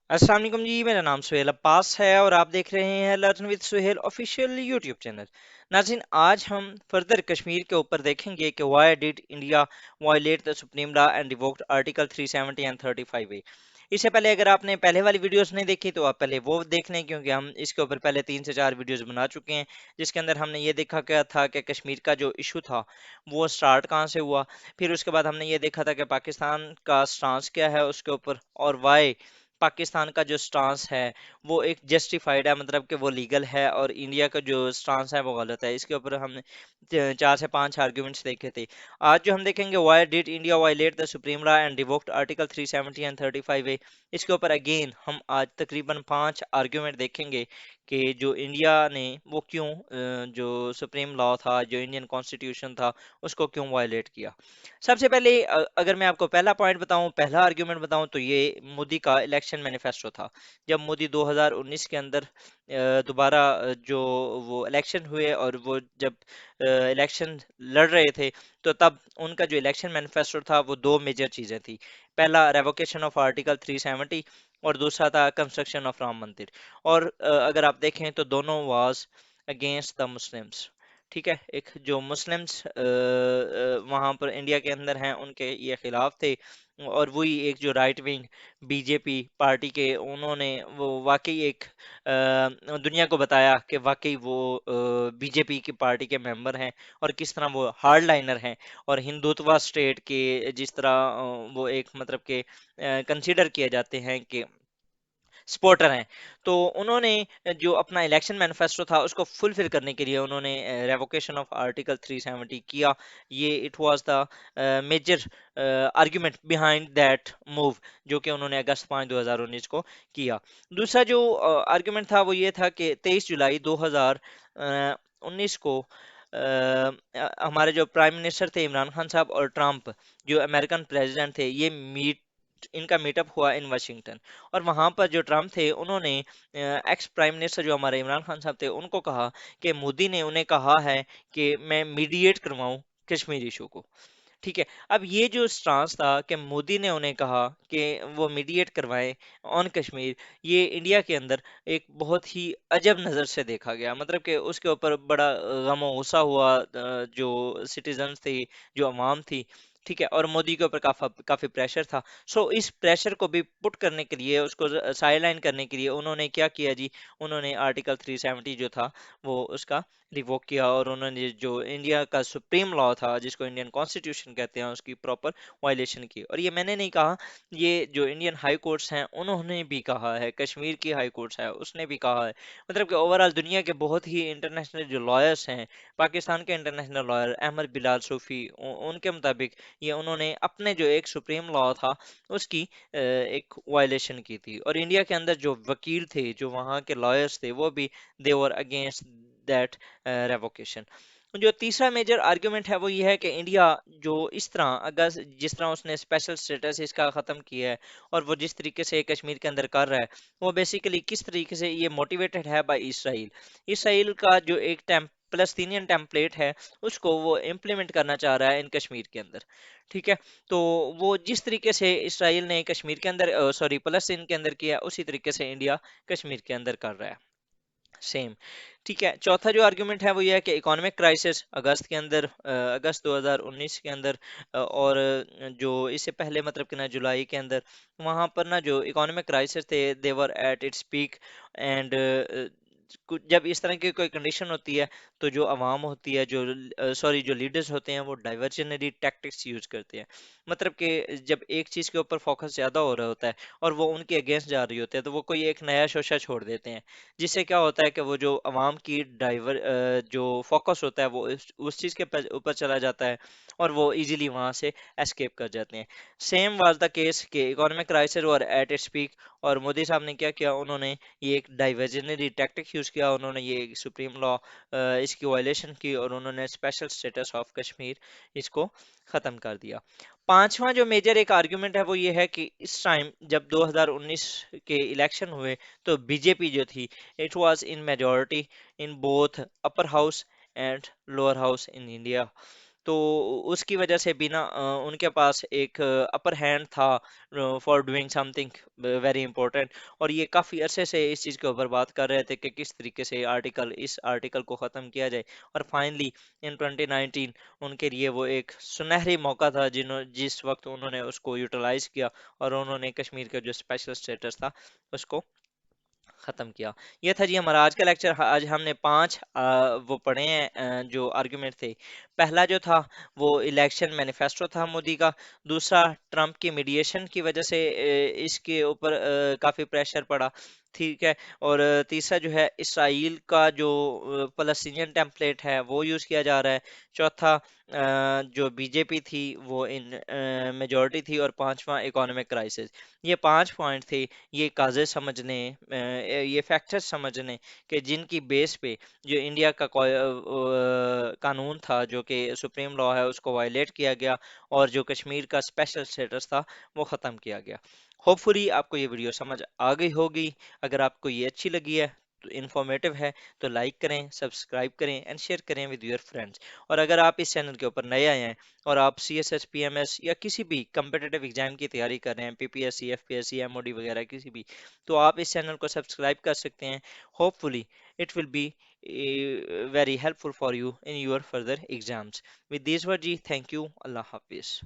अस्सलाम वालेकुम जी। मेरा नाम सुहेल अब्बास है और आप देख रहे हैं learn with Suhail official YouTube channel. नाज़रीन, आज हम फर्दर कश्मीर के ऊपर देखेंगे कि why did India violate the supreme law and revoked article 370 and 35A। इससे पहले अगर आपने पहले वाली वीडियोस नहीं देखी तो आप पहले वो देख लें, क्योंकि हम इसके ऊपर पहले 3 से 4 वीडियोस बना चुके हैं, जिसके अंदर हमने ये देखा क्या था कि कश्मीर का जो इशू था वो स्टार्ट कहाँ से हुआ। फिर उसके बाद हमने ये देखा था कि पाकिस्तान का स्टांस क्या है उसके ऊपर, और वाई पाकिस्तान का जो स्टांस है वो एक जस्टिफाइड है, मतलब कि वो लीगल है, और इंडिया का जो स्टांस है वो गलत है। इसके ऊपर हमने 4 से 5 आर्ग्यूमेंट्स देखे थे। आज जो हम देखेंगे, why did India violate the supreme law and revoked article 370 and 35A। इसके ऊपर अगेन हम आज तकरीबन 5 आर्ग्यूमेंट देखेंगे कि जो इंडिया ने वो क्यों जो सुप्रीम लॉ था, जो इंडियन कॉन्स्टिट्यूशन था, उसको क्यों वायलेट किया। सबसे पहले अगर मैं आपको पहला पॉइंट बताऊं, पहला आर्ग्यूमेंट बताऊं, तो ये मोदी का इलेक्शन मैनिफेस्टो था। जब मोदी 2019 के अंदर दोबारा जो वो इलेक्शन हुए और वो जब इलेक्शन लड़ रहे थे, तो तब उनका जो इलेक्शन मैनिफेस्टो था वो दो मेजर चीजें थी। पहला रेवोकेशन ऑफ आर्टिकल 370 और दूसरा था कंस्ट्रक्शन ऑफ राम मंदिर। और अगर आप देखें तो दोनों वाज अगेंस्ट द मुस्लिम्स। ठीक है, एक जो मुस्लिम्स वहां पर इंडिया के अंदर हैं उनके ये खिलाफ थे, और वही एक जो राइट विंग बीजेपी पार्टी के, उन्होंने वो वाकई एक दुनिया को बताया कि वाकई वो बीजेपी की पार्टी के मेंबर हैं और किस तरह वो हार्ड लाइनर हैं, और हिंदुत्व स्टेट के जिस तरह वो एक मतलब के कंसीडर किए जाते हैं कि सपोर्टर हैं। तो उन्होंने जो अपना इलेक्शन मैनिफेस्टो था उसको फुलफिल करने के लिए उन्होंने रेवोकेशन ऑफ आर्टिकल 370 किया। ये it was the major argument behind that move, जो कि उन्होंने अगस्त 5 2019 को किया। दूसरा जो आर्गुमेंट था वो ये था कि 23 जुलाई 2019 को हमारे जो प्राइम मिनिस्टर थे इमरान खान साहब और ट्रम्प जो अमेरिकन प्रेसिडेंट थे, ये मीट इनका मीटअप हुआ इन वाशिंगटन। और वहां पर जो ट्रम्प थे उन्होंने एक्स प्राइम मिनिस्टर जो हमारे इमरान खान साहब थे उनको कहा कि मोदी ने उन्हें कहा है कि मैं मीडिएट करवाऊं कश्मीर इशू को। ठीक है, अब ये जो स्टांस था कि मोदी ने उन्हें कहा कि वो मीडिएट करवाएं ऑन कश्मीर, ये इंडिया के अंदर एक बहुत ही अजब नज़र से देखा गया। मतलब कि उसके ऊपर बड़ा गम और गुस्सा हुआ जो सिटीजन्स थे, जो अवाम थी। ठीक है, और मोदी के ऊपर काफी प्रेशर था। सो इस प्रेशर को भी पुट करने के लिए, उसको साइडलाइन करने के लिए उन्होंने क्या किया जी, उन्होंने आर्टिकल 370 जो था वो उसका रिवोक किया, और उन्होंने जो इंडिया का सुप्रीम लॉ था जिसको इंडियन कॉन्स्टिट्यूशन कहते हैं उसकी प्रॉपर वायलेशन की। और ये मैंने नहीं कहा, ये जो इंडियन हाई कोर्ट्स हैं उन्होंने भी कहा है, कश्मीर की हाई कोर्ट्स है उसने भी कहा है। मतलब कि ओवरऑल दुनिया के बहुत ही इंटरनेशनल जो लॉयर्स हैं, पाकिस्तान के इंटरनेशनल लॉयर अहमद बिलाल सूफी, उनके मुताबिक ये उन्होंने अपने जो एक सुप्रीम लॉ था उसकी एक वायलेशन की थी। और इंडिया के अंदर जो वकील थे, जो वहाँ के लॉयर्स थे, वो भी देवर अगेंस्ट दैट रेवोकेशन। जो तीसरा मेजर आर्गुमेंट है वो ये है कि इंडिया जो इस तरह अगर जिस तरह उसने स्पेशल स्टेटस इसका ख़त्म किया है और वो जिस तरीके से कश्मीर के अंदर कर रहा है, वो बेसिकली किस तरीके से ये मोटिवेटेड है बाय इसराइल। इसराइल का जो एक प्लस्तीनियन टेम्पलेट है उसको वो इम्प्लीमेंट करना चाह रहा है इन कश्मीर के अंदर। ठीक है, तो वो जिस तरीके से इसराइल ने कश्मीर के अंदर सॉरी फलस्तीन के अंदर किया, उसी तरीके से इंडिया कश्मीर के अंदर कर रहा है सेम। ठीक है, चौथा जो आर्गुमेंट है वो ये है कि इकोनॉमिक क्राइसिस अगस्त के अंदर अगस्त 2019 के अंदर और जो इससे पहले मतलब कि ना जुलाई के अंदर, वहां पर ना जो इकोनॉमिक क्राइसिस थे they were at its peak. And जब इस तरह की कोई कंडीशन होती है तो जो अवाम होती है, जो सॉरी जो लीडर्स होते हैं, वो डाइवर्जनरी टैक्टिक्स यूज करते हैं। मतलब कि जब एक चीज के ऊपर फोकस ज्यादा हो रहा होता है और वो उनके अगेंस्ट जा रही होती है, तो वो कोई एक नया शोशा छोड़ देते हैं, जिससे क्या होता है कि वो जो अवाम की जो फोकस होता है वो उस चीज़ के ऊपर चला जाता है, और वो इजीली वहां से एस्केप कर जाते हैं। सेम वाज द केस कि इकोनॉमिक क्राइसिस और एट इट्स पीक, और मोदी साहब ने क्या किया, उन्होंने ये एक डाइवर्जनरी टैक्टिक यूज किया, उन्होंने ये सुप्रीम लॉ इसकी वायलेशन की, और उन्होंने स्पेशल स्टेटस ऑफ कश्मीर इसको खत्म कर दिया। पांचवा जो मेजर एक आर्गुमेंट है वो ये है कि इस टाइम जब 2019 के इलेक्शन हुए, तो बीजेपी जो थी, it was in majority in both upper house and lower house in India. تو उसकी वजह से भी ना उनके पास एक अपर हैंड था for doing something very important. और ये काफ़ी अरसे से इस चीज़ के ऊपर बात कर रहे थे कि किस तरीके से इस आर्टिकल को ख़त्म किया जाए। और फाइनली इन 2019 उनके लिए वो एक सुनहरी मौका था जिस वक्त उन्होंने उसको यूटिलाइज किया और उन्होंने कश्मीर का जो स्पेशल स्टेटस था उसको खत्म किया। ये था जी हमारा आज का लेक्चर। आज हमने पांच वो पढ़े हैं जो आर्गुमेंट थे। पहला जो था वो इलेक्शन मैनिफेस्टो था मोदी का। दूसरा, ट्रम्प की मीडिएशन की वजह से इसके ऊपर काफी प्रेशर पड़ा। ठीक है। और तीसरा जो है इसराइल का जो फलस्तीनियन टेम्पलेट है वो यूज किया जा रहा है। चौथा, जो बीजेपी थी वो इन मेजोरिटी थी। और पांचवा, इकोनॉमिक क्राइसिस। ये पांच पॉइंट थे। ये काजे समझने, ये फैक्टर्स समझने कि जिनकी बेस पे जो इंडिया का कानून था जो कि सुप्रीम लॉ है उसको वायलेट किया गया और जो कश्मीर का स्पेशल स्टेटस था वो ख़त्म किया गया। होपफुली आपको ये वीडियो समझ आ गई होगी। अगर आपको ये अच्छी लगी है तो इन्फॉर्मेटिव है तो लाइक करें, सब्सक्राइब करें एंड शेयर करें विद योर फ्रेंड्स। और अगर आप इस चैनल के ऊपर नए आए हैं और आप C S S P M S या किसी भी कम्पिटेटिव एग्जाम की तैयारी कर रहे हैं, पीपीएससी, एफपीएससी, एमओडी वगैरह किसी भी, तो आप इस चैनल को सब्सक्राइब कर सकते हैं। Hopefully it will be very helpful for you in your further exams. With these words, ji, thank you. Allah Hafiz.